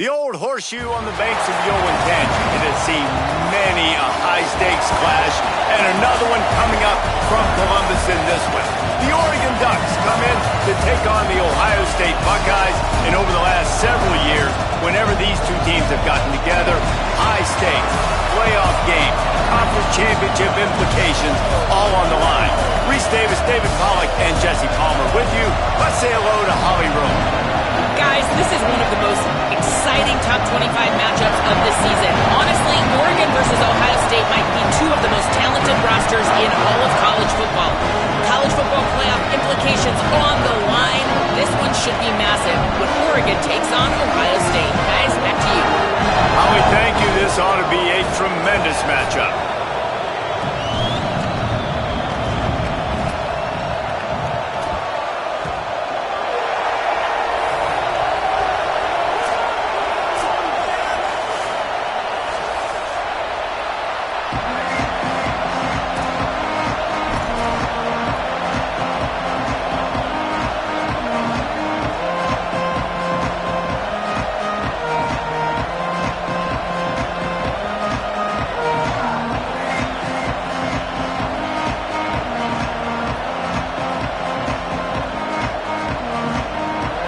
The old horseshoe on the banks of the Willjen55. It has seen many a high-stakes clash, and another one coming up from Columbus in this one. The Oregon Ducks come in to take on the Ohio State Buckeyes, and over the last several years, whenever these two teams have gotten together, high-stakes, playoff game, conference championship implications, all on the line. Reese Davis, David Pollack, and Jesse Palmer with you. Let's say hello to Holly Rome. Guys, this is one of the most exciting top 25 matchups of the season. Honestly, Oregon versus Ohio State might be two of the most talented rosters in all of college football. College football playoff implications on the line. This one should be massive when Oregon takes on Ohio State. Guys, back to you. Holly, thank you. This ought to be a tremendous matchup.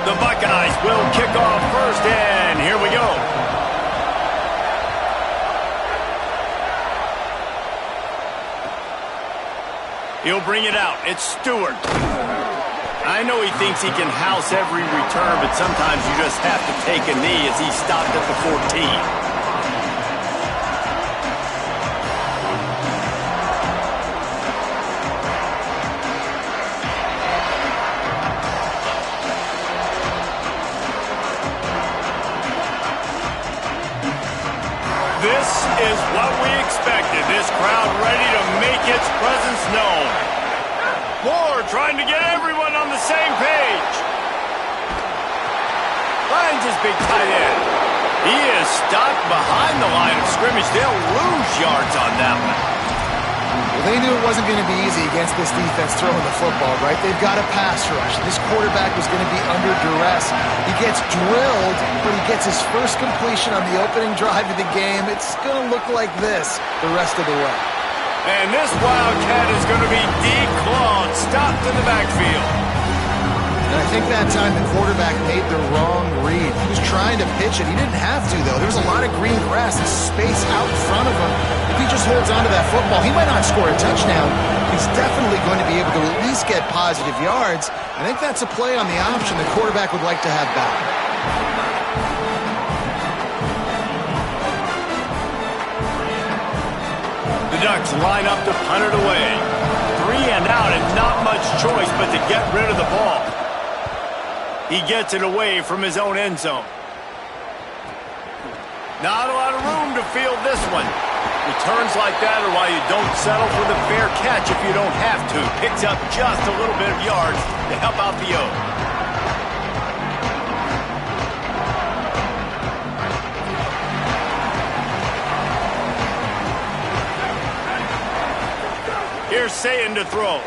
The Buckeyes will kick off first, and here we go. He'll bring it out. It's Stewart. I know he thinks he can house every return, but sometimes you just have to take a knee as he stopped at the 14. This is what we expected. This crowd ready to make its presence known. Moore trying to get everyone on the same page. Finds his big tight end. He is stopped behind the line of scrimmage. They'll lose yards on that one. Well, they knew it wasn't going to be easy against this defense throwing the football, right? They've got a pass rush. This quarterback was going to be under duress. He gets drilled, but he gets his first completion on the opening drive of the game. It's going to look like this the rest of the way. And this Wildcat is going to be declawed, stopped in the backfield. And I think that time the quarterback made the wrong read. He was trying to pitch it. He didn't have to, though. There was a lot of green grass and space out in front of him. If he just holds onto that football, he might not score a touchdown. He's definitely going to be able to at least get positive yards. I think that's a play on the option the quarterback would like to have back. The Ducks line up to punt it away. 3 and out and not much choice but to get rid of the ball. He gets it away from his own end zone. Not a lot of room to field this one. Returns like that are why you don't settle for the fair catch if you don't have to. Picks up just a little bit of yards to help out the O. Here's Sayin to throw.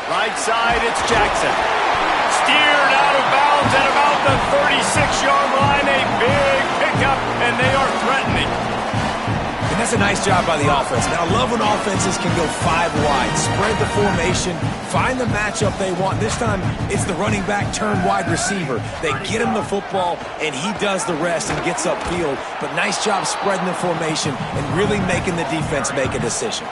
Right side, it's Jackson. Steered out of bounds at about the 36-yard line. A big pickup, and they are threatening. And that's a nice job by the offense. Now, I love when offenses can go 5 wide, spread the formation, find the matchup they want. This time, it's the running back turned wide receiver. They get him the football, and he does the rest and gets upfield. But nice job spreading the formation and really making the defense make a decision.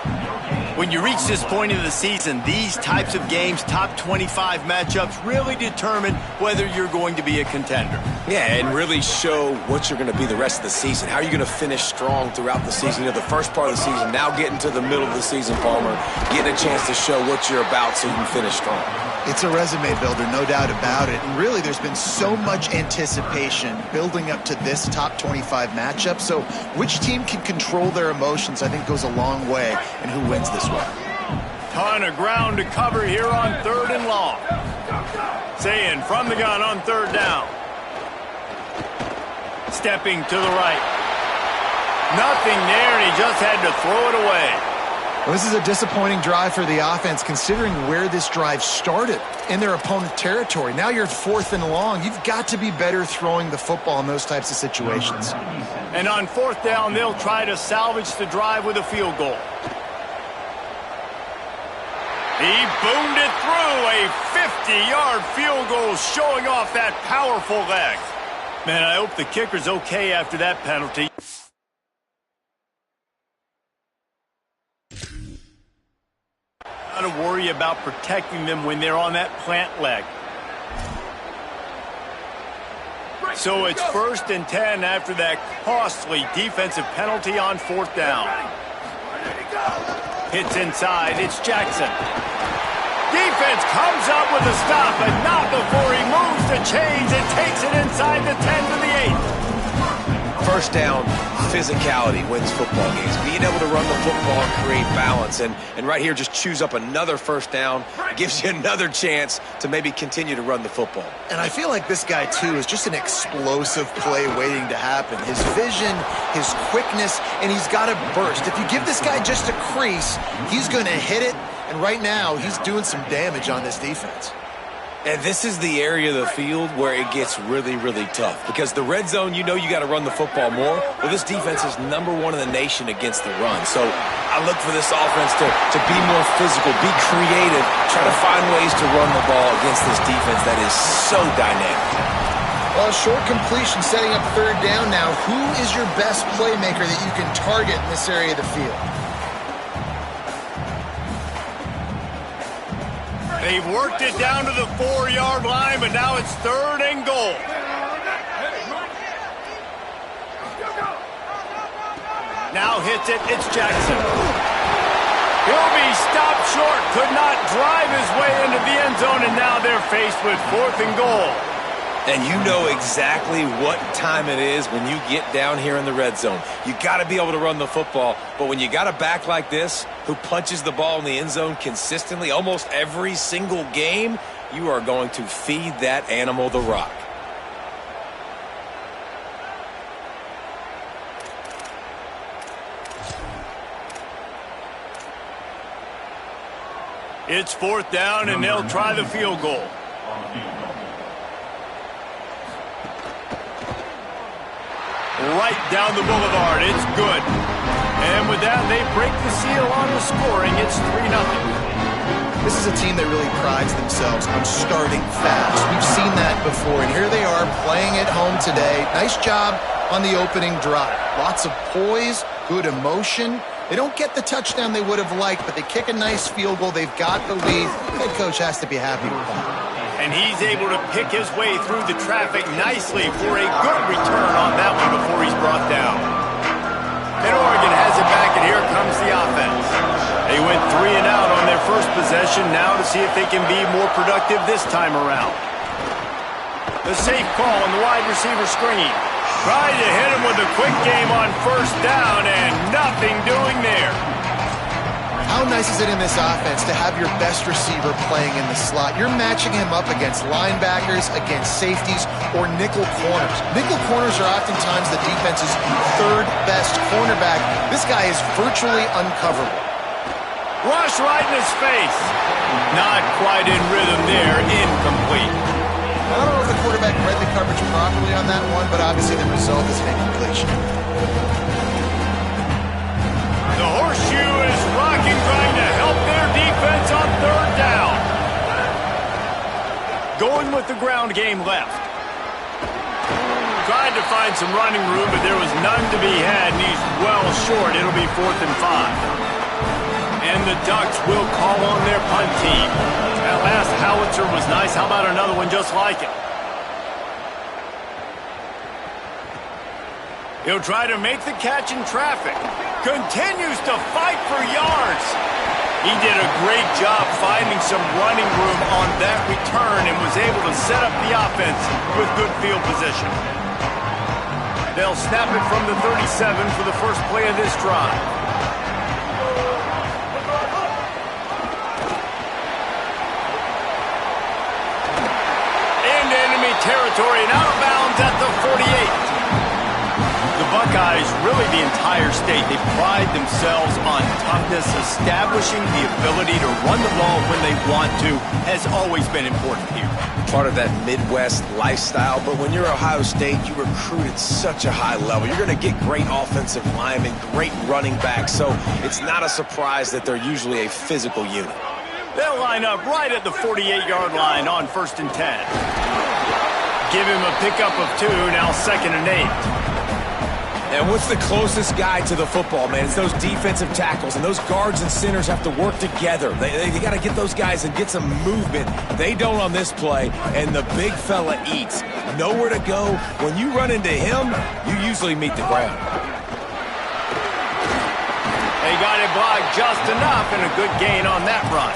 When you reach this point of the season, these types of games, top 25 matchups, really determine whether you're going to be a contender. Yeah, and really show what you're going to be the rest of the season. How are you going to finish strong throughout the season? You know, the first part of the season, now getting to the middle of the season, Palmer, getting a chance to show what you're about so you can finish strong. It's a resume builder, no doubt about it. And really, there's been so much anticipation building up to this top 25 matchup. So which team can control their emotions, I think, goes a long way in who wins this one. Ton of ground to cover here on 3rd and long. Sayin from the gun on 3rd down. Stepping to the right. Nothing there, and he just had to throw it away. Well, this is a disappointing drive for the offense, considering where this drive started in their opponent territory. Now you're 4th and long. You've got to be better throwing the football in those types of situations. And on 4th down, they'll try to salvage the drive with a field goal. He boomed it through, a 50-yard field goal, showing off that powerful leg. Man, I hope the kicker's okay after that penalty. Got to worry about protecting them when they're on that plant leg. So it's 1st and 10 after that costly defensive penalty on 4th down. Hits inside, it's Jackson. Defense comes up with a stop, but not before he moves the chains and takes it inside the 10 to the 8. 1st down, physicality wins football games. Being able to run the football and create balance. And right here, just choose up another 1st down. Gives you another chance to maybe continue to run the football. And I feel like this guy, too, is just an explosive play waiting to happen. His vision, his quickness, and he's got a burst. If you give this guy just a crease, he's going to hit it. And right now, he's doing some damage on this defense. And this is the area of the field where it gets really, really tough. Because the red zone, you know you got to run the football more. Well, this defense is #1 in the nation against the run. So I look for this offense to be more physical, be creative, try to find ways to run the ball against this defense that is so dynamic. Well, a short completion setting up 3rd down now. Who is your best playmaker that you can target in this area of the field? They've worked it down to the 4-yard line, but now it's 3rd and goal. Now hits it, it's Jackson. He'll be stopped short, could not drive his way into the end zone, and now they're faced with 4th and goal. And you know exactly what time it is when you get down here in the red zone. You got to be able to run the football, but when you got a back like this who punches the ball in the end zone consistently almost every single game, you are going to feed that animal the rock. It's 4th down, and they'll try the field goal. Right down the boulevard. It's good. And with that, they break the seal on the scoring. It's 3-0. This is a team that really prides themselves on starting fast. We've seen that before, and here they are playing at home today. Nice job on the opening drive. Lots of poise, good emotion. They don't get the touchdown they would have liked, but they kick a nice field goal. They've got the lead. The head coach has to be happy with that. And he's able to pick his way through the traffic nicely for a good return on that one before he's brought down. And Oregon has it back, and here comes the offense. They went 3 and out on their first possession, now to see if they can be more productive this time around. The safe call on the wide receiver screen. Tried to hit him with a quick game on 1st down, and nothing doing there. How nice is it in this offense to have your best receiver playing in the slot? You're matching him up against linebackers, against safeties, or nickel corners. Nickel corners are oftentimes the defense's 3rd best cornerback. This guy is virtually uncoverable. Rush right in his face. Not quite in rhythm there. Incomplete. I don't know if the quarterback read the coverage properly on that one, but obviously the result is an incompletion. The horseshoe is rocking, trying to help their defense on 3rd down. Going with the ground game left. Tried to find some running room, but there was none to be had, and he's well short. It'll be 4th and 5. And the Ducks will call on their punt team. That last howitzer was nice. How about another one just like it? He'll try to make the catch in traffic. Continues to fight for yards. He did a great job finding some running room on that return and was able to set up the offense with good field position. They'll snap it from the 37 for the first play of this drive. Into enemy territory and out of bounds at the 48. The Buckeyes, really the entire state, they pride themselves on toughness. Establishing the ability to run the ball when they want to has always been important here. Part of that Midwest lifestyle, but when you're Ohio State, you recruit at such a high level. You're going to get great offensive linemen, great running backs, so it's not a surprise that they're usually a physical unit. They'll line up right at the 48-yard line on 1st and 10. Give him a pickup of 2, now 2nd and 8. And what's the closest guy to the football, man? It's those defensive tackles, and those guards and centers have to work together. They got to get those guys and get some movement. They don't on this play, and the big fella eats. Nowhere to go. When you run into him, you usually meet the ground. They got it blocked just enough, and a good gain on that run.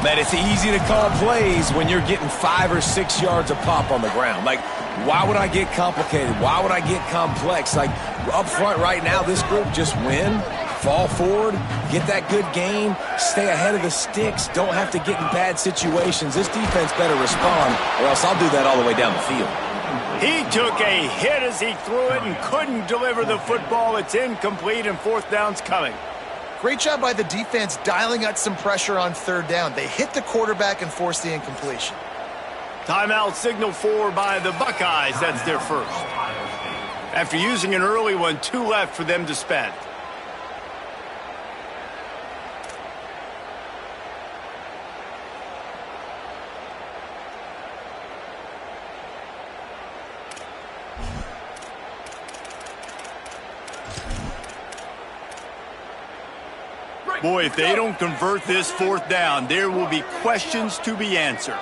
Man, it's easy to call plays when you're getting 5 or 6 yards a pop on the ground. Like, why would I get complicated? Why would I get complex? Like, up front right now, this group just win, fall forward, get that good gain, stay ahead of the sticks, don't have to get in bad situations. This defense better respond, or else I'll do that all the way down the field. He took a hit as he threw it and couldn't deliver the football. It's incomplete, and 4th down's coming. Great job by the defense dialing out some pressure on 3rd down. They hit the quarterback and forced the incompletion. Timeout signal for by the Buckeyes. That's their first. After using an early one, 2 left for them to spend. Boy, if they don't convert this 4th down, there will be questions to be answered.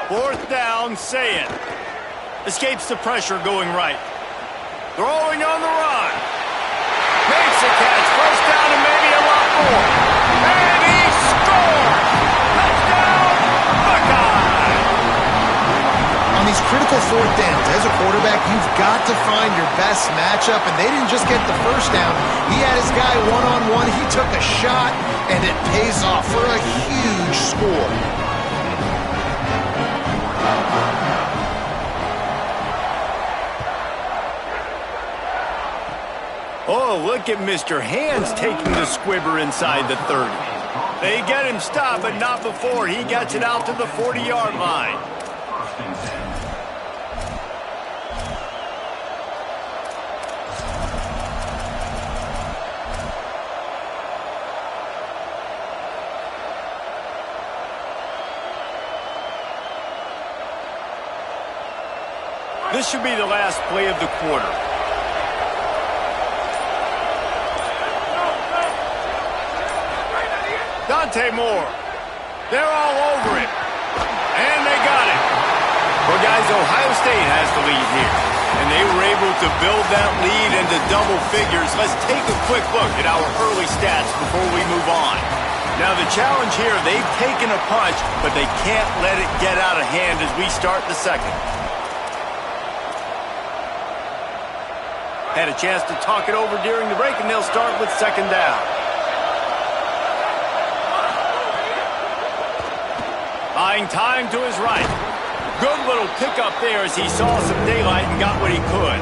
4th down, say it. Escapes the pressure going right. Throwing on the run. Makes a catch. 1st down and maybe a lot more. And he scores! Touchdown, Buckeyes! On these critical 4th downs, as a quarterback, you've got to find your best matchup, and they didn't just get the 1st down. He had his guy one-on-one. He took a shot, and it pays off for a huge score. Oh, look at Mr. Hands taking the squibber inside the 30. They get him stopped, but not before he gets it out to the 40-yard line. This should be the last play of the quarter. Dante Moore. They're all over it. And they got it. Well, guys, Ohio State has the lead here. And they were able to build that lead into double figures. Let's take a quick look at our early stats before we move on. Now, the challenge here, they've taken a punch, but they can't let it get out of hand as we start the second. Had a chance to talk it over during the break, and they'll start with 2nd down. Buying time to his right. Good little pickup there as he saw some daylight and got what he could.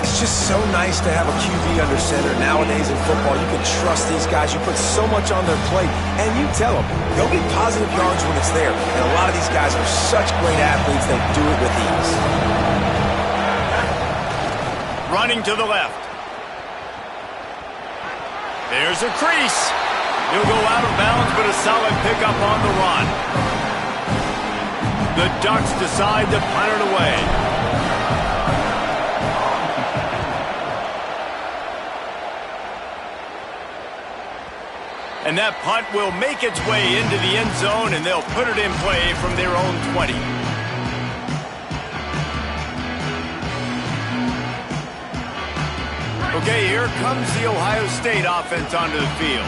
It's just so nice to have a QB under center. Nowadays in football, you can trust these guys. You put so much on their plate, and you tell them, go get positive yards when it's there. And a lot of these guys are such great athletes, they do it with ease. Running to the left. There's a crease. He'll go out of bounds, but a solid pickup on the run. The Ducks decide to punt it away. And that punt will make its way into the end zone, and they'll put it in play from their own 20. Okay, here comes the Ohio State offense onto the field.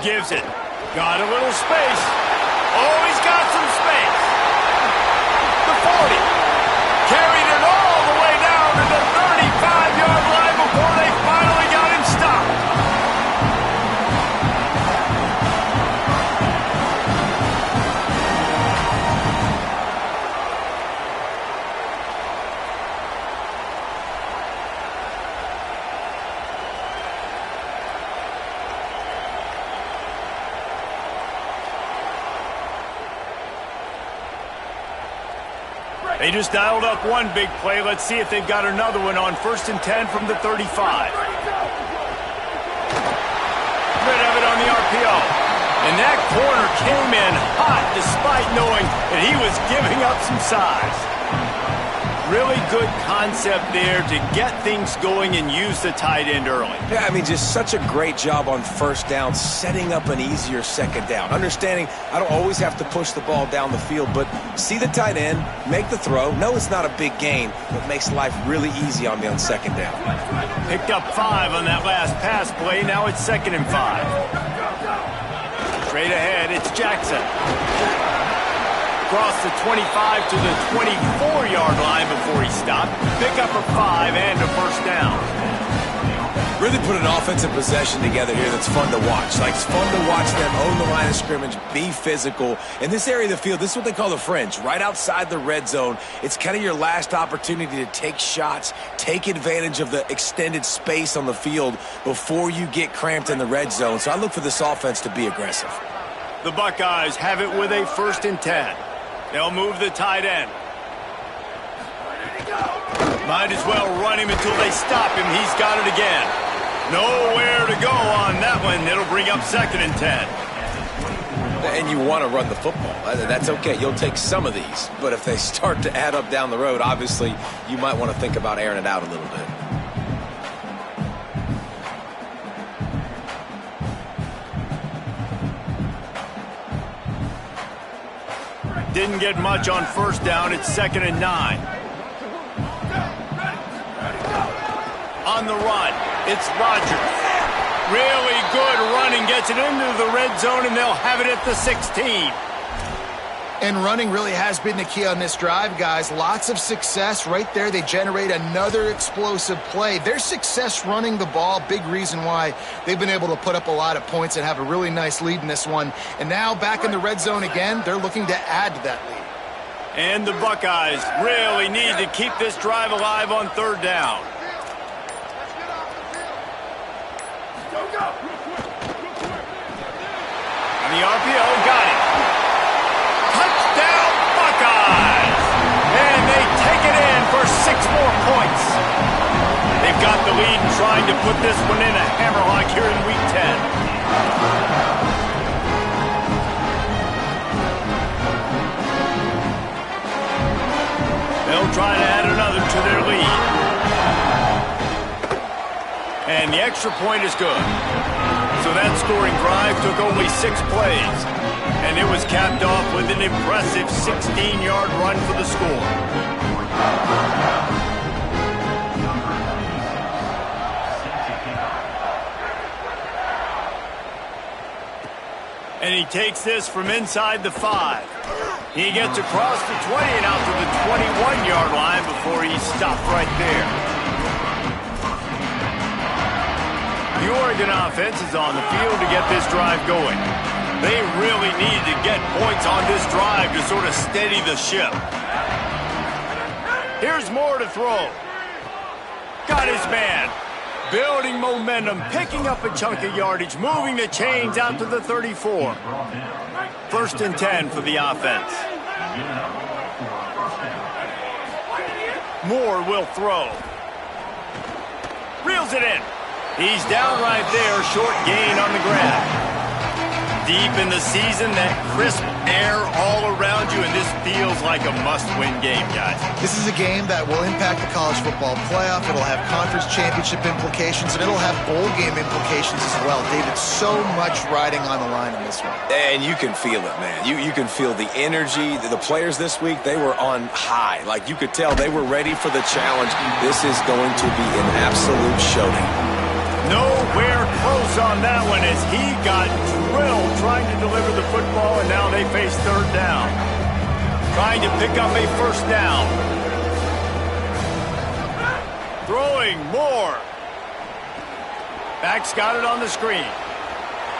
Gives it. Got a little space. Oh, he's got some space. The 40. Carried it all the way down to the 35-yard line before they finally got him stopped. They just dialed up one big play. Let's see if they've got another one on 1st and 10 from the 35. Rid of it on the RPO. And that corner came in hot despite knowing that he was giving up some size. Really good concept there to get things going and use the tight end early. Yeah, I mean, just such a great job on 1st down, setting up an easier 2nd down. Understanding I don't always have to push the ball down the field, but see the tight end, make the throw. No, it's not a big gain, but makes life really easy on me on 2nd down. Picked up 5 on that last pass play. Now it's 2nd and 5. Straight ahead, it's Jackson. Across the 25 to the 24-yard line before he stopped. Pick up a 5 and a 1st down. Really put an offensive possession together here that's fun to watch. Like, it's fun to watch them own the line of scrimmage, be physical. In this area of the field, this is what they call the fringe, right outside the red zone. It's kind of your last opportunity to take shots, take advantage of the extended space on the field before you get cramped in the red zone. So I look for this offense to be aggressive. The Buckeyes have it with a 1st and 10. They'll move the tight end. Might as well run him until they stop him. He's got it again. Nowhere to go on that one. It'll bring up 2nd and 10. And you want to run the football. That's okay. You'll take some of these. But if they start to add up down the road, obviously, you might want to think about airing it out a little bit. Didn't get much on 1st down. It's 2nd and 9. On the run, it's Rodgers. Really good running. Gets it into the red zone, and they'll have it at the 16. And running really has been the key on this drive, guys. Lots of success right there. They generate another explosive play. Their success running the ball, big reason why they've been able to put up a lot of points and have a really nice lead in this one. And now back in the red zone again, they're looking to add to that lead. And the Buckeyes really need to keep this drive alive on 3rd down. And the RPO got it. Touchdown, Buckeyes! And they take it in for 6 more points. They've got the lead and trying to put this one in a hammerlock here in Week 10. They'll try to add another to their lead. And the extra point is good. So that scoring drive took only 6 plays. And it was capped off with an impressive 16-yard run for the score. And he takes this from inside the 5. He gets across the 20 and out to the 21-yard line before he stopped right there. The Oregon offense is on the field to get this drive going. They really need to get points on this drive to sort of steady the ship. Here's Moore to throw. Got his man. Building momentum, picking up a chunk of yardage, moving the chains out to the 34. 1st and 10 for the offense. Moore will throw. Reels it in. He's down right there, short gain on the grab. Deep in the season, that crisp air all around you, and this feels like a must-win game, guys. This is a game that will impact the college football playoff. It'll have conference championship implications, and it'll have bowl game implications as well. David, so much riding on the line in this one. And you can feel it, man. You can feel the energy. The players this week, they were on high. Like, you could tell they were ready for the challenge. This is going to be an absolute showdown. Nowhere close on that one as he got drilled trying to deliver the football, and now they face 3rd down. Trying to pick up a 1st down. Throwing more. Back's got it on the screen.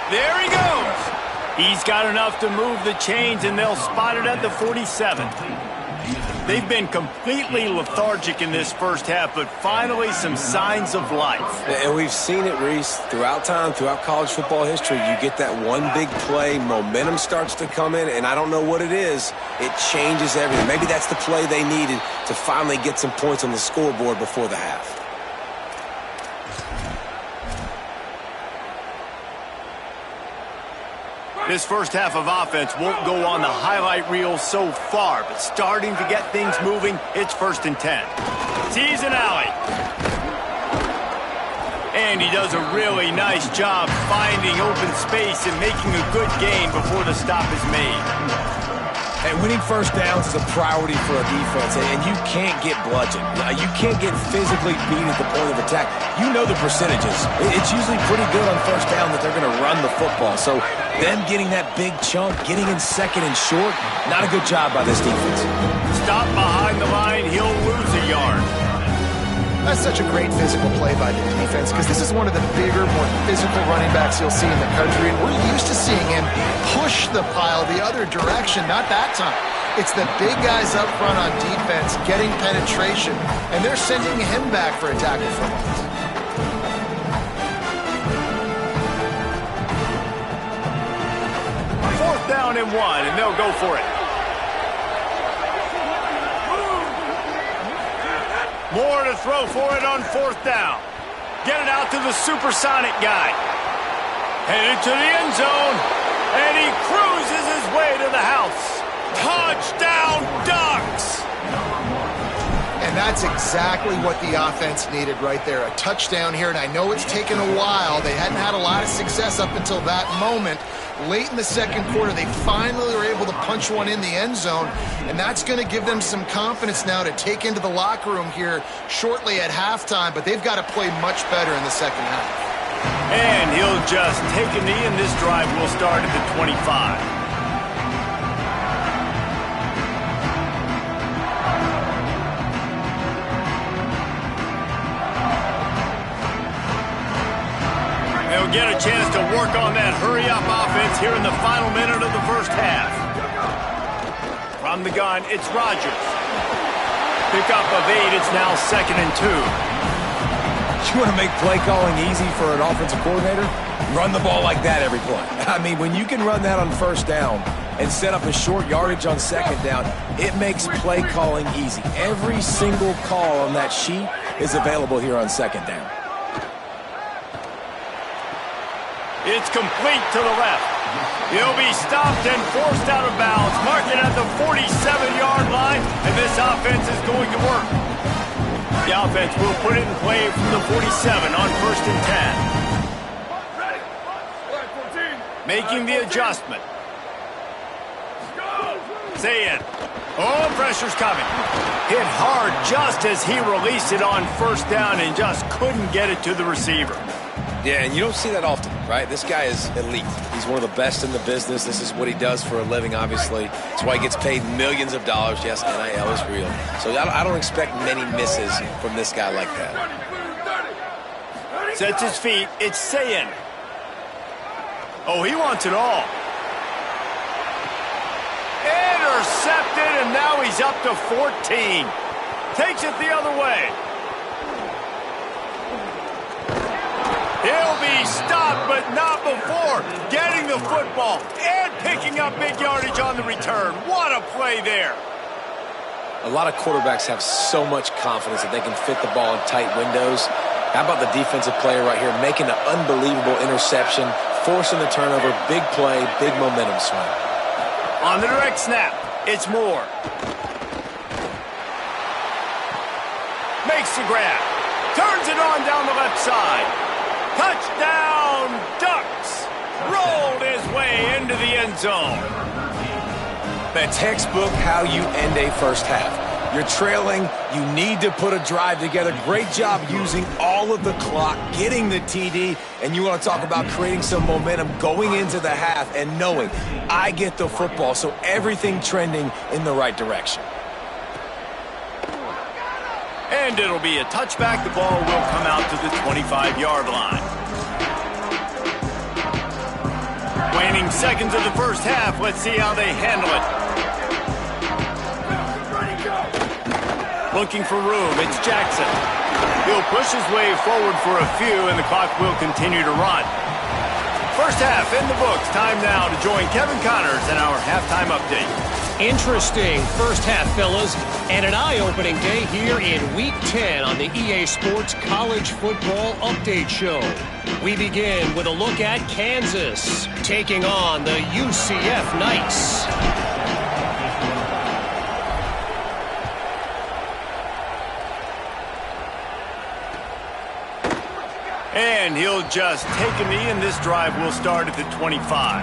There he goes. He's got enough to move the chains, and they'll spot it at the 47. They've been completely lethargic in this first half, but finally some signs of life. And we've seen it, Reese, throughout time, throughout college football history. You get that one big play, momentum starts to come in, and I don't know what it is. It changes everything. Maybe that's the play they needed to finally get some points on the scoreboard before the half. This first half of offense won't go on the highlight reel so far, but starting to get things moving, it's 1st and 10. Sees an alley. And he does a really nice job finding open space and making a good gain before the stop is made. And winning first downs is a priority for a defense, and you can't get bludgeoned. You can't get physically beat at the point of attack. You know the percentages. It's usually pretty good on first down that they're going to run the football. So them getting that big chunk, getting in 2nd and short, not a good job by this defense. Stop behind the line, he'll lose a yard. That's such a great physical play by the defense because this is one of the bigger, more physical running backs you'll see in the country, and we're used to seeing him push the pile the other direction, not that time. It's the big guys up front on defense getting penetration, and they're sending him back for a tackle for loss. 4th down and 1, and they'll go for it. More to throw for it on 4th down. Get it out to the supersonic guy. Headed to the end zone, and he cruises his way to the house. Touchdown, Ducks! And that's exactly what the offense needed right there, a touchdown here. And I know it's taken a while. They hadn't had a lot of success up until that moment. Late in the 2nd quarter, they finally were able to punch one in the end zone, and that's going to give them some confidence now to take into the locker room here shortly at halftime, but they've got to play much better in the 2nd half. And he'll just take a knee, and this drive will start at the 25. They'll get a chance to work on that hurry-up offense here in the final minute of the first half. From the gun, it's Rodgers. Pickup of 8, it's now 2nd and 2. You want to make play calling easy for an offensive coordinator? Run the ball like that every play. I mean, when you can run that on 1st down and set up a short yardage on 2nd down, it makes play calling easy. Every single call on that sheet is available here on 2nd down. It's complete to the left. He'll be stopped and forced out of bounds. Mark it at the 47-yard line, and this offense is going to work. The offense will put it in play from the 47 on 1st and 10. Making the adjustment. Say it. Oh, pressure's coming. Hit hard just as he released it on 1st down and just couldn't get it to the receiver. Yeah, and you don't see that often, right? This guy is elite. He's one of the best in the business. This is what he does for a living, obviously. That's why he gets paid millions of dollars. Yes, NIL is real. So I don't expect many misses from this guy like that. Sets his feet. It's Sayin. Oh, he wants it all. Intercepted, and now he's up to 14. Takes it the other way. He'll be stopped, but not before getting the football and picking up big yardage on the return. What a play there. A lot of quarterbacks have so much confidence that they can fit the ball in tight windows. How about the defensive player right here making an unbelievable interception, forcing the turnover, big play, big momentum swing. On the direct snap, it's Moore. Makes the grab. Turns it on down the left side. Touchdown, Ducks! Rolled his way into the end zone. The textbook how you end a first half. You're trailing. You need to put a drive together. Great job using all of the clock, getting the TD, and you want to talk about creating some momentum going into the half and knowing I get the football, so everything trending in the right direction. And it'll be a touchback. The ball will come out to the 25-yard line. Waning seconds of the first half. Let's see how they handle it. Looking for room, it's Jackson. He'll push his way forward for a few, and the clock will continue to run. First half in the books. Time now to join Kevin Connors in our halftime update. Interesting first half, fellas, and an eye-opening day here in Week 10 on the EA Sports College Football Update Show. We begin with a look at Kansas taking on the UCF Knights. And he'll just take a knee, and this drive will start at the 25.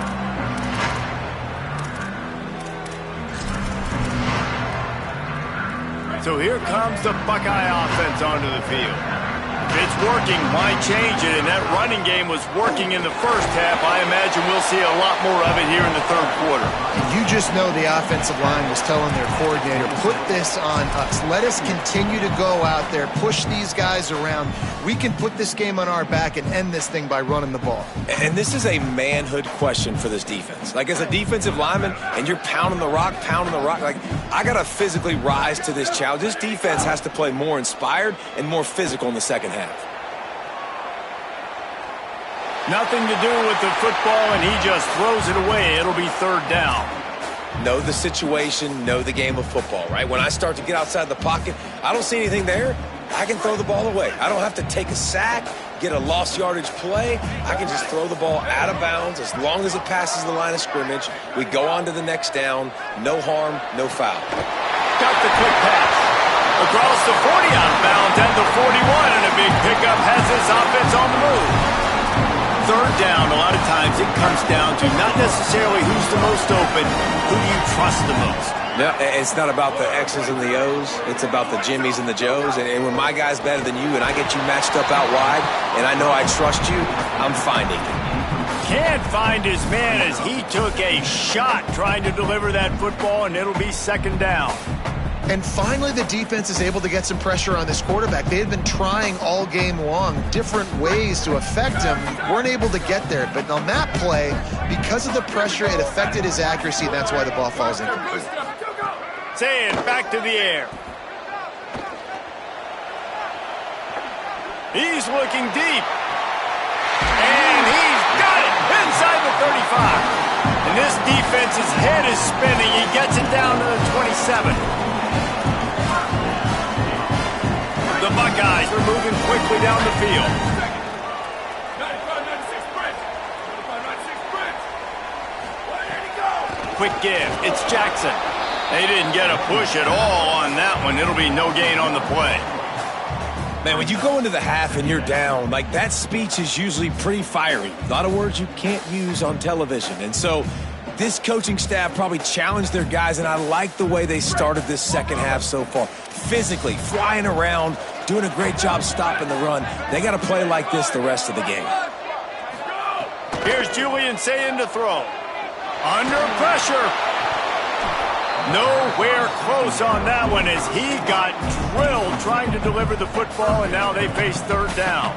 So here comes the Buckeye offense onto the field. If it's working, why change it? And that running game was working in the first half. I imagine we'll see a lot more of it here in the third quarter. You just know the offensive line was telling their coordinator, put this on us. Let us continue to go out there, push these guys around. We can put this game on our back and end this thing by running the ball. And this is a manhood question for this defense. Like, as a defensive lineman, and you're pounding the rock, like, I got to physically rise to this challenge. This defense has to play more inspired and more physical in the second half. Nothing to do with the football, and he just throws it away. It'll be third down. Know the situation, know the game of football, right? When I start to get outside the pocket, I don't see anything there, I can throw the ball away. I don't have to take a sack, get a lost yardage play. I can just throw the ball out of bounds as long as it passes the line of scrimmage. We go on to the next down. No harm, no foul. Got the quick pass. Across the 40 out of bounds and the 41, and a big pickup has this offense on the move. Third down, a lot of times it comes down to not necessarily who's the most open, who do you trust the most? No, it's not about the X's and the O's. It's about the Jimmys and the Joes. And when my guy's better than you and I get you matched up out wide and I know I trust you, I'm finding you. Can't find his man as he took a shot trying to deliver that football, and it'll be second down. And finally, the defense is able to get some pressure on this quarterback. They had been trying all game long different ways to affect him. Weren't able to get there. But on that play, because of the pressure, it affected his accuracy, and that's why the ball falls incomplete. Saying back to the air. He's looking deep. And he's got it inside the 35. And this defense's head is spinning. He gets it down to the 27. The Buckeyes are moving quickly down the field. Quick give. It's Jackson. They didn't get a push at all on that one. It'll be no gain on the play. Man, when you go into the half and you're down, like, that speech is usually pretty fiery. A lot of words you can't use on television. And so this coaching staff probably challenged their guys, and I like the way they started this second half so far. Physically, flying around, doing a great job stopping the run. They got to play like this the rest of the game. Here's willjen55 to throw. Under pressure. Nowhere close on that one as he got drilled trying to deliver the football, and now they face third down.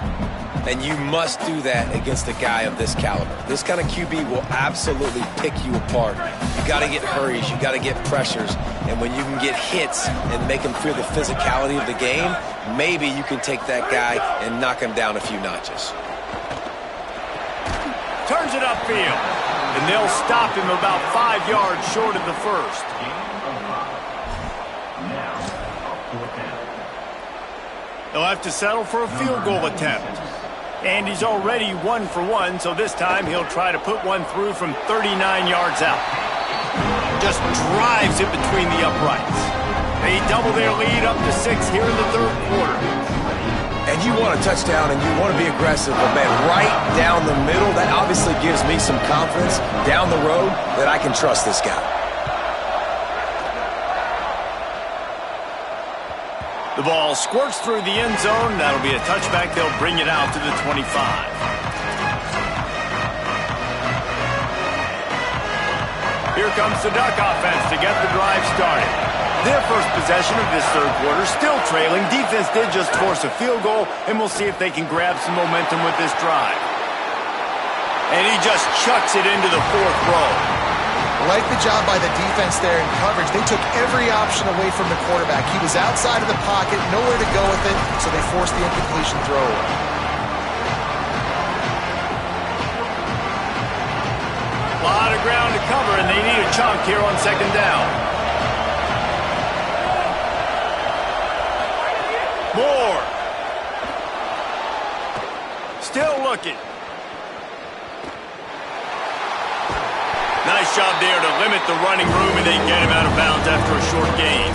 And you must do that against a guy of this caliber. This kind of QB will absolutely pick you apart. You got to get hurries. You got to get pressures. And when you can get hits and make him feel the physicality of the game, maybe you can take that guy and knock him down a few notches. Turns it upfield. And they'll stop him about 5 yards short of the first. They'll have to settle for a field goal attempt. And he's already 1 for 1, so this time he'll try to put one through from 39 yards out. Just drives it between the uprights. They double their lead up to 6 here in the third quarter. And you want a touchdown and you want to be aggressive, but man, right down the middle, that obviously gives me some confidence down the road that I can trust this guy. The ball squirts through the end zone. That'll be a touchback. They'll bring it out to the 25. Here comes the Duck offense to get the drive started. Their first possession of this third quarter, still trailing. Defense did just force a field goal, and we'll see if they can grab some momentum with this drive. And he just chucks it into the fourth row. Like the job by the defense there in coverage. They took every option away from the quarterback. He was outside of the pocket, nowhere to go with it, so they forced the incompletion throw away. A lot of ground to cover, and they need a chunk here on second down. Moore. Still looking. Nice job there to limit the running room, and they get him out of bounds after a short gain.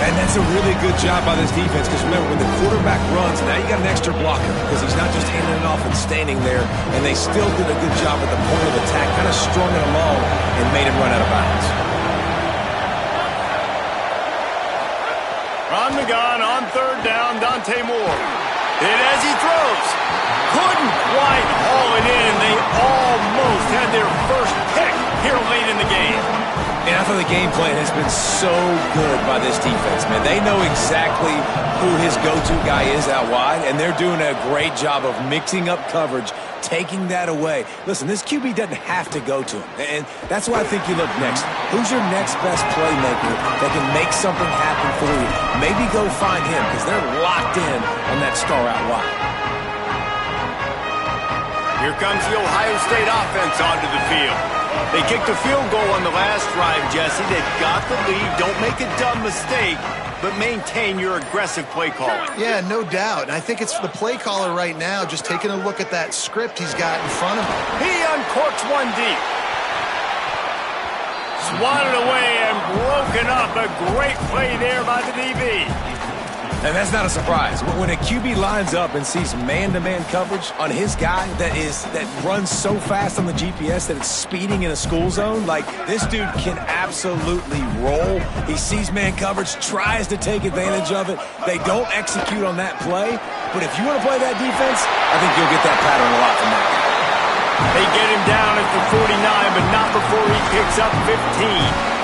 And that's a really good job by this defense, because remember, when the quarterback runs, now you got an extra blocker, because he's not just handing it off and standing there, and they still did a good job at the point of attack, kind of strung it along and made him run out of bounds. From the gun on third down, Dante Moore. Hit as he throws. Couldn't quite haul it in. They almost had their first pick here late in the game. And I thought the game plan has been so good by this defense, man. They know exactly who his go-to guy is out wide, and they're doing a great job of mixing up coverage, taking that away. Listen, this QB doesn't have to go to him, and that's why I think you look next. Who's your next best playmaker that can make something happen for you? Maybe go find him, because they're locked in on that star out wide. Here comes the Ohio State offense onto the field. They kicked a field goal on the last drive, Jesse. They've got the lead. Don't make a dumb mistake, but maintain your aggressive play calling. Yeah, no doubt. And I think it's the play caller right now just taking a look at that script he's got in front of him. He uncorks one deep. Swatted away and broken up. A great play there by the DB. And that's not a surprise. When a QB lines up and sees man-to-man coverage on his guy that runs so fast on the GPS that it's speeding in a school zone, like, this dude can absolutely roll. He sees man coverage, tries to take advantage of it. They don't execute on that play, but if you want to play that defense, I think you'll get that pattern a lot from that guy. They get him down at the 49, but not before he picks up 15.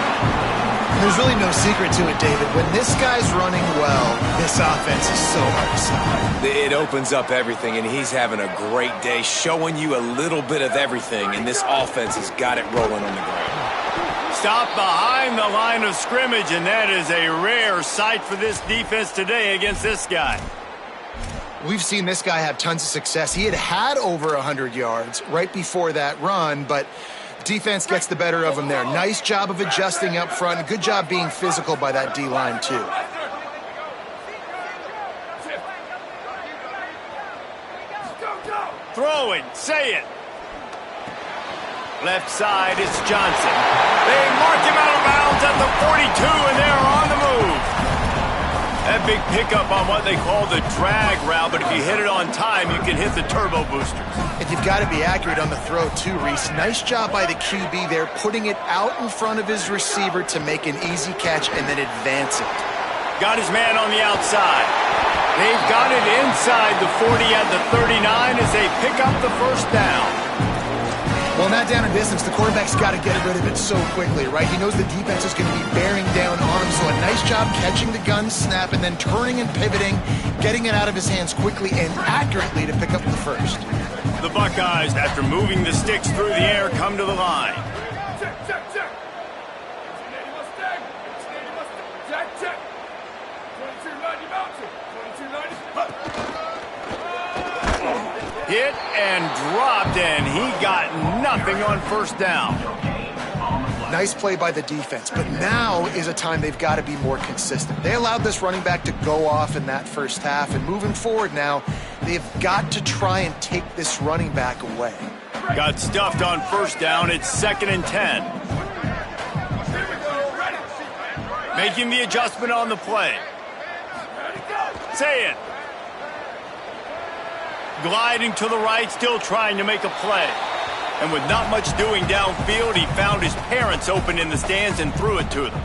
There's really no secret to it, David. When this guy's running well, this offense is so hard to stop. It opens up everything, and he's having a great day, showing you a little bit of everything, and this offense has got it rolling on the ground. Stop behind the line of scrimmage, and that is a rare sight for this defense today against this guy. We've seen this guy have tons of success. He had over 100 yards right before that run, but defense gets the better of him there. Nice job of adjusting up front. Good job being physical by that D-line, too. Throwing, say it. Left side, it's Johnson. They mark him out of bounds at the 42, and they're on the move. That big pickup on what they call the drag route, but if you hit it on time, you can hit the turbo boosters. And you've got to be accurate on the throw, too, Reese. Nice job by the QB there, putting it out in front of his receiver to make an easy catch and then advance it. Got his man on the outside. They've got it inside the 40 at the 39 as they pick up the first down. Well, not down in distance. The quarterback's got to get rid of it so quickly, right? He knows the defense is going to be bearing down on him, so a nice job catching the gun snap and then turning and pivoting, getting it out of his hands quickly and accurately to pick up the first. The Buckeyes, after moving the sticks through the air, come to the line. Hit and dropped, and he got nothing on first down. Nice play by the defense, but now is a time they've got to be more consistent. They allowed this running back to go off in that first half, and moving forward now, they've got to try and take this running back away. Got stuffed on first down. It's 2nd and 10. Making the adjustment on the play. Say it. Gliding to the right, still trying to make a play. And with not much doing downfield, he found his parents open in the stands and threw it to them.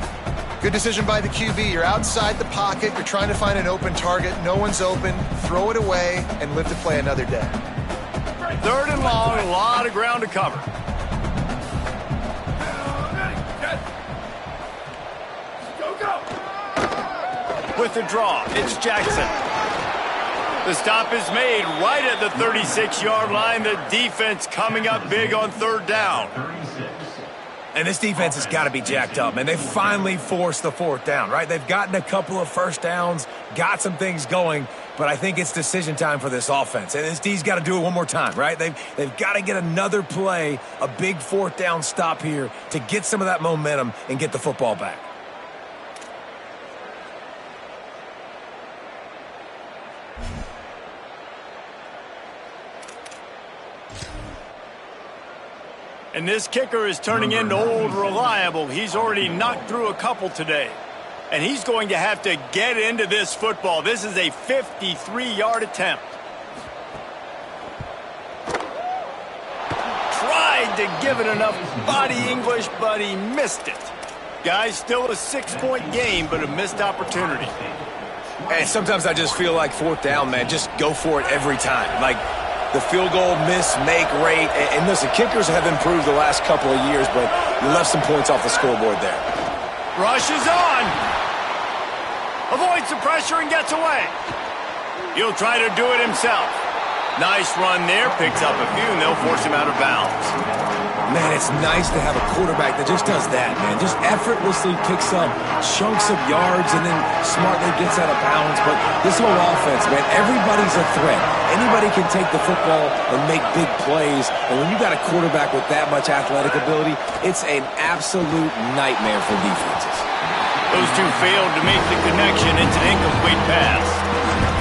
Good decision by the QB. You're outside the pocket. You're trying to find an open target. No one's open. Throw it away and live to play another day. 3rd and long, a lot of ground to cover. With the draw, it's Jackson. The stop is made right at the 36-yard line. The defense coming up big on 3rd down. And this defense has got to be jacked up, man. They finally forced the fourth down, right? They've gotten a couple of first downs, got some things going, but I think it's decision time for this offense. And this D's got to do it one more time, right? They've got to get another play, a big fourth down stop here to get some of that momentum and get the football back. And this kicker is turning into old reliable. He's already knocked through a couple today. And he's going to have to get into this football. This is a 53-yard attempt. Tried to give it enough body English, but he missed it. Guys, still a 6-point game, but a missed opportunity. And sometimes I just feel like fourth down, man, just go for it every time. Like, the field goal miss-make rate. And listen, kickers have improved the last couple of years, but you left some points off the scoreboard there. Rush is on. Avoids the pressure and gets away. He'll try to do it himself. Nice run there. Picks up a few, and they'll force him out of bounds. Man, it's nice to have a quarterback that just does that, man. Just effortlessly picks up chunks of yards and then smartly gets out of bounds. But this whole offense, man, everybody's a threat. Anybody can take the football and make big plays. And when you got a quarterback with that much athletic ability, it's an absolute nightmare for defenses. Those two failed to make the connection. It's an incomplete pass.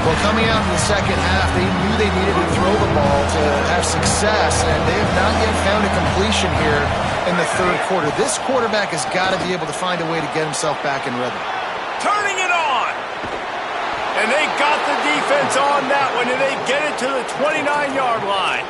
Well, coming out in the second half, they knew they needed to throw the ball to have success, and they have not yet found a completion here in the third quarter. This quarterback has got to be able to find a way to get himself back in rhythm. Turning it on. And they got the defense on that one, and they get it to the 29-yard line.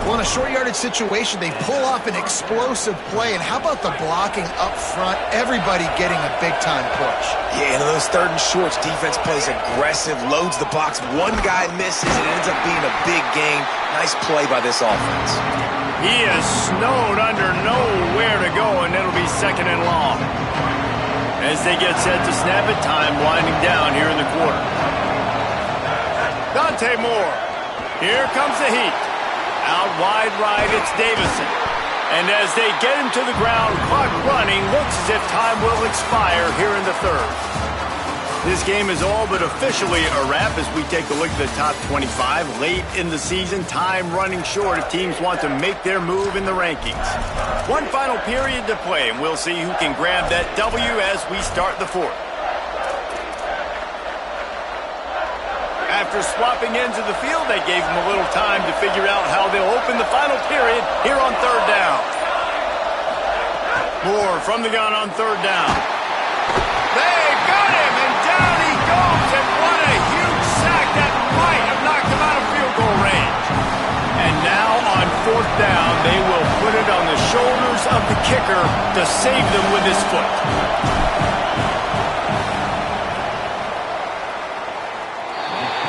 Well, in a short yardage situation, they pull off an explosive play. And how about the blocking up front? Everybody getting a big-time push. Yeah, and those third and shorts, defense plays aggressive, loads the box. One guy misses, and it ends up being a big gain. Nice play by this offense. He is snowed under nowhere to go, and it'll be second and long. As they get set to snap it, time winding down here in the quarter. Dante Moore. Here comes the heat. Out wide right, it's Davison. And as they get him to the ground, clock running, looks as if time will expire here in the third. This game is all but officially a wrap as we take a look at the top 25. Late in the season, time running short if teams want to make their move in the rankings. One final period to play, and we'll see who can grab that W as we start the fourth. After swapping ends of the field, they gave them a little time to figure out how they'll open the final period here on third down. Moore from the gun on third down. They got him, and down he goes, and what a huge sack that might have knocked him out of field goal range. And now on fourth down, they will put it on the shoulders of the kicker to save them with his foot.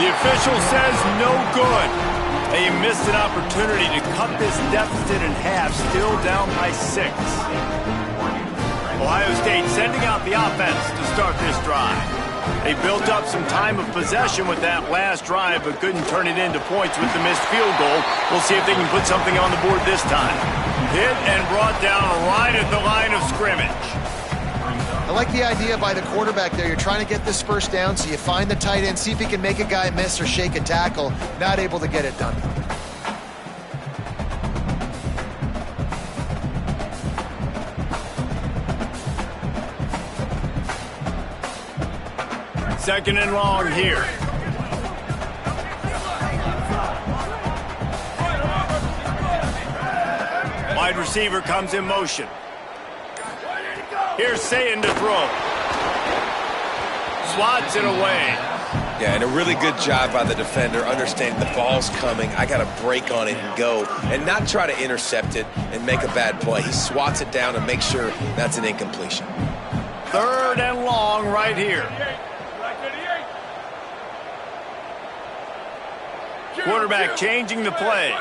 The official says no good. They missed an opportunity to cut this deficit in half, still down by 6. Ohio State sending out the offense to start this drive. They built up some time of possession with that last drive, but couldn't turn it into points with the missed field goal. We'll see if they can put something on the board this time. Hit and brought down right at the line of scrimmage. I like the idea by the quarterback there. You're trying to get this first down, so you find the tight end, see if he can make a guy miss or shake a tackle. Not able to get it done. Second and long here. Wide receiver comes in motion. Here's Sayin to throw. Swats it away. Yeah, and a really good job by the defender, understanding the ball's coming. I got to break on it and go, and not try to intercept it and make a bad play. He swats it down and makes sure that's an incompletion. Third and long right here. Quarterback changing the play.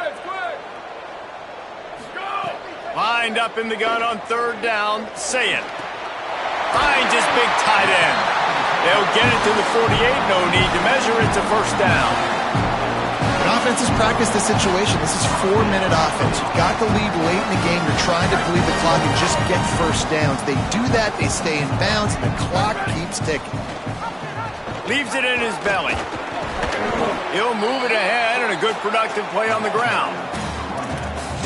Lined up in the gun on third down, Sayin. Finds his big tight end. They'll get it to the 48, no need to measure. It's a first down. An offenses practice this situation. This is 4-minute offense. You've got the lead late in the game. You're trying to bleed the clock and just get first downs. They do that, they stay in bounds, and the clock keeps ticking. Leaves it in his belly. He'll move it ahead, and a good productive play on the ground.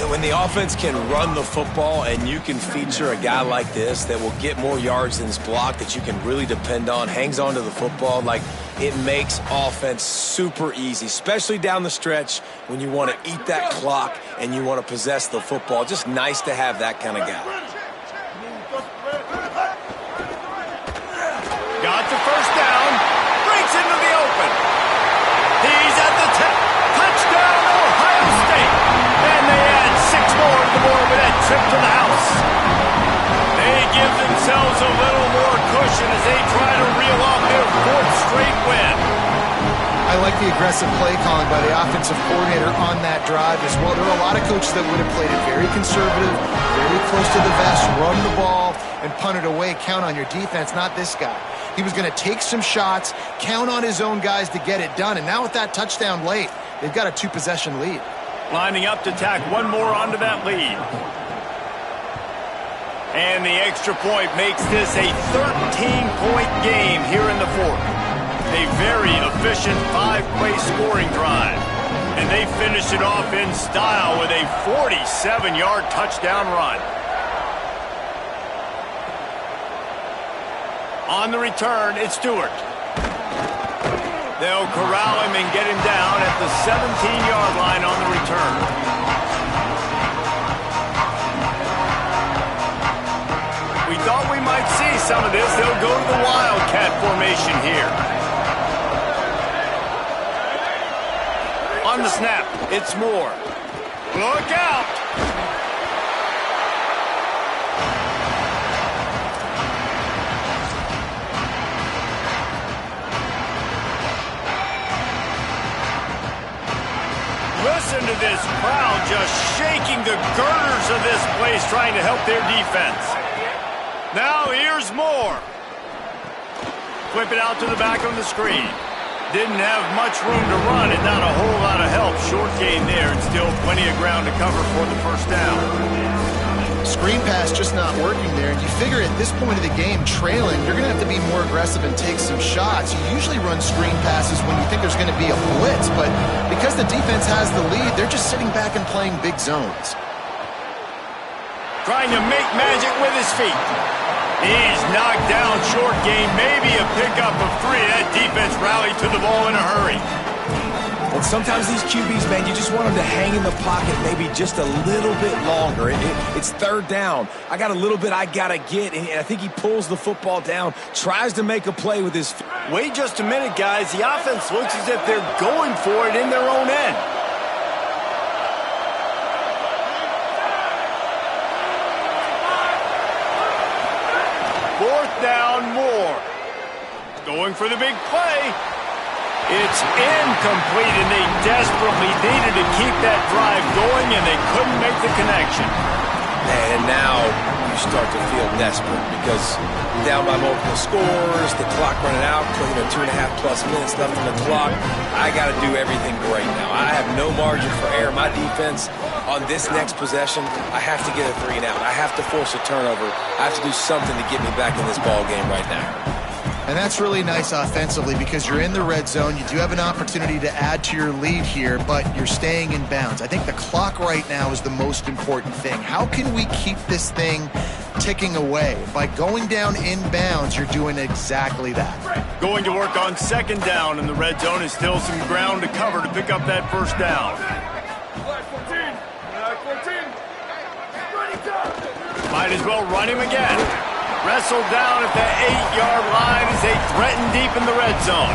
When the offense can run the football and you can feature a guy like this that will get more yards than his block, that you can really depend on, hangs on to the football, like, it makes offense super easy, especially down the stretch when you want to eat that clock and you want to possess the football. Just nice to have that kind of guy. Got the first down. Breaks into the open. He's at the touchdown, Ohio State. And they add 6 more to the board with that trip to the house. They give themselves a little more cushion as they try to reel off their 4th straight win. I like the aggressive play calling by the offensive coordinator on that drive as well. There are a lot of coaches that would have played it very conservative, very close to the vest, run the ball, and punt it away. Count on your defense, not this guy. He was going to take some shots, count on his own guys to get it done. And now with that touchdown late, they've got a 2-possession lead. Lining up to tack one more onto that lead. And the extra point makes this a 13-point game here in the 4th. A very efficient 5-play scoring drive. And they finish it off in style with a 47-yard touchdown run. On the return, it's Stewart. They'll corral him and get him down at the 17-yard line on the return. We thought we might see some of this. They'll go to the Wildcat formation here. On the snap, it's Moore. Look out! Listen to this crowd just shaking the girders of this place trying to help their defense. Now here's Moore. Flip it out to the back on the screen. Didn't have much room to run and not a whole lot of help. Short gain there and still plenty of ground to cover for the first down. Screen pass just not working there. And you figure at this point of the game, trailing, you're going to have to be more aggressive and take some shots. You usually run screen passes when you think there's going to be a blitz, but because the defense has the lead, they're just sitting back and playing big zones. Trying to make magic with his feet. He's knocked down, short gain, maybe a pickup of 3. That defense rallied to the ball in a hurry. And sometimes these QBs, man, you just want them to hang in the pocket maybe just a little bit longer. It's 3rd down. I got a little bit I got to get, and I think he pulls the football down, tries to make a play with his feet. Wait just a minute, guys. The offense looks as if they're going for it in their own end. Fourth down, Moore. Going for the big play. It's incomplete, and they desperately needed to keep that drive going, and they couldn't make the connection. And now you start to feel desperate because you're down by multiple scores, the clock running out, 2.5+ minutes left on the clock. I got to do everything great now. I have no margin for error. My defense on this next possession, I have to get a 3 and out. I have to force a turnover. I have to do something to get me back in this ball game right now. And that's really nice offensively because you're in the red zone. You do have an opportunity to add to your lead here, but you're staying in bounds. I think the clock right now is the most important thing. How can we keep this thing ticking away? By going down in bounds, you're doing exactly that. Going to work on 2nd down in the red zone is still some ground to cover to pick up that first down. Might as well run him again. Wrestled down at the 8-yard line as they threaten deep in the red zone.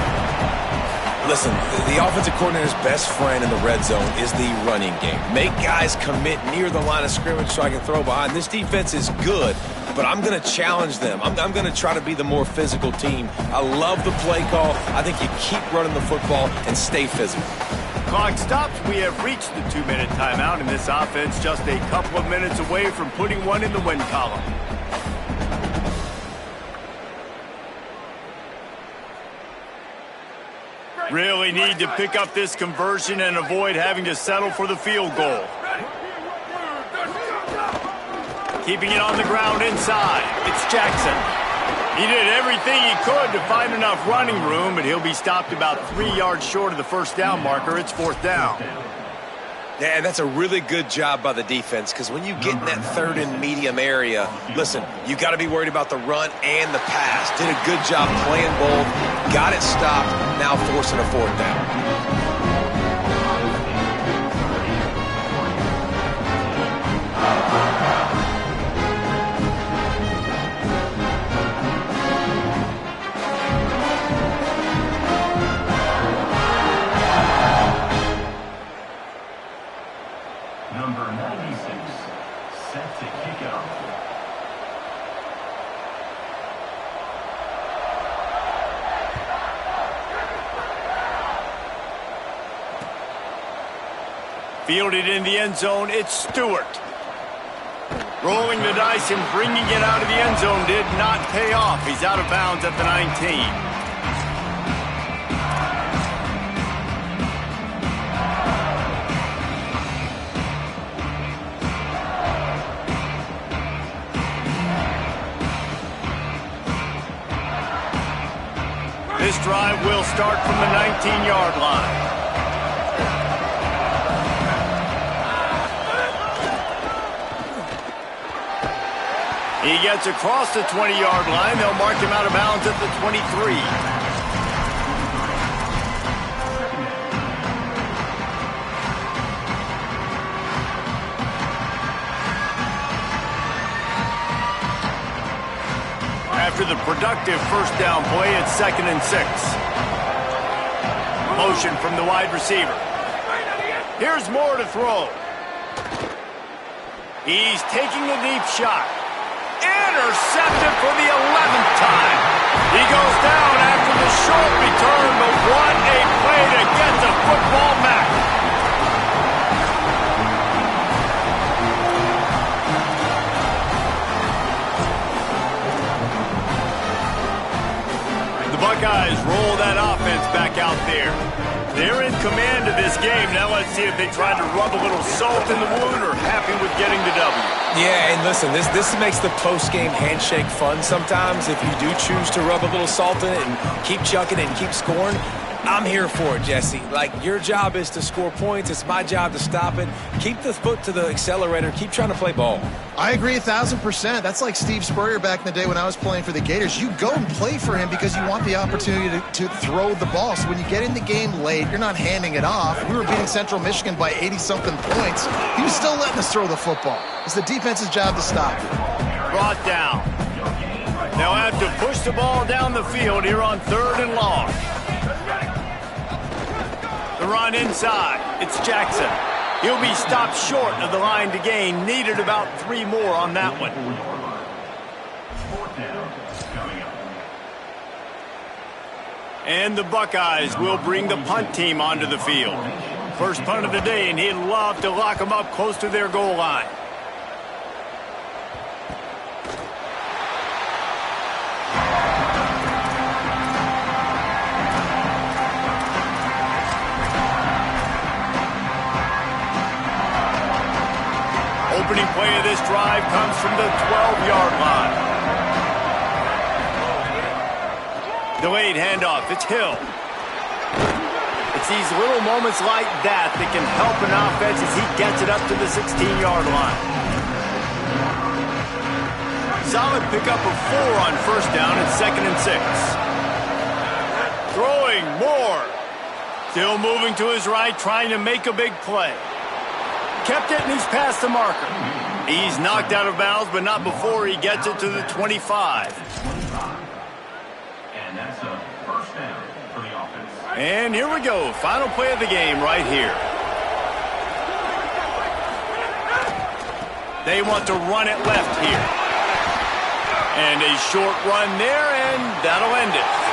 Listen, the offensive coordinator's best friend in the red zone is the running game. Make guys commit near the line of scrimmage so I can throw behind. This defense is good, but I'm going to challenge them. I'm going to try to be the more physical team. I love the play call. I think you keep running the football and stay physical. Clock stops. We have reached the 2-minute timeout, and this offense just a couple of minutes away from putting one in the win column. Really need to pick up this conversion and avoid having to settle for the field goal. Keeping it on the ground inside. It's Jackson. He did everything he could to find enough running room, but he'll be stopped about 3 yards short of the first down marker. It's fourth down. Yeah, and that's a really good job by the defense, because when you get in that third and medium area, listen, you got to be worried about the run and the pass. Did a good job playing both, got it stopped, now forcing a fourth down. Number 96, set to kick off. Fielded in the end zone, it's Stewart. Rolling the dice and bringing it out of the end zone did not pay off. He's out of bounds at the 19. This drive will start from the 19-yard line. He gets across the 20-yard line. They'll mark him out of bounds at the 23. After the productive first down play, it's 2nd and 6. Motion from the wide receiver. Here's Moore to throw. He's taking a deep shot. Intercepted for the 11th time. He goes down after the short return, but what a play to get the football back. Buckeyes roll that offense back out there. They're in command of this game. Now let's see if they try to rub a little salt in the wound or happy with getting the W. Yeah, and listen, this makes the post-game handshake fun sometimes if you do choose to rub a little salt in it and keep chucking and keep scoring. I'm here for it, Jesse. Like, your job is to score points. It's my job to stop it. Keep the foot to the accelerator. Keep trying to play ball. I agree 1,000%. That's like Steve Spurrier back in the day when I was playing for the Gators. You go and play for him because you want the opportunity to throw the ball. So when you get in the game late, you're not handing it off. We were beating Central Michigan by 80-something points. He was still letting us throw the football. It's the defense's job to stop it. Brought down. They'll have to push the ball down the field here on 3rd and long. The run inside. It's Jackson. He'll be stopped short of the line to gain. Needed about 3 more on that one. And the Buckeyes will bring the punt team onto the field. First punt of the day, and he'd love to lock them up close to their goal line. Opening play of this drive comes from the 12-yard line. Delayed handoff. It's Hill. It's these little moments like that that can help an offense as he gets it up to the 16-yard line. Solid pickup of 4 on first down and 2nd and 6. Throwing Moore. Still moving to his right, trying to make a big play. Kept it, and he's past the marker. He's knocked out of bounds, but not before he gets it to the 25. And that's a first down for the offense. And here we go. Final play of the game right here. They want to run it left here. And a short run there, and that'll end it.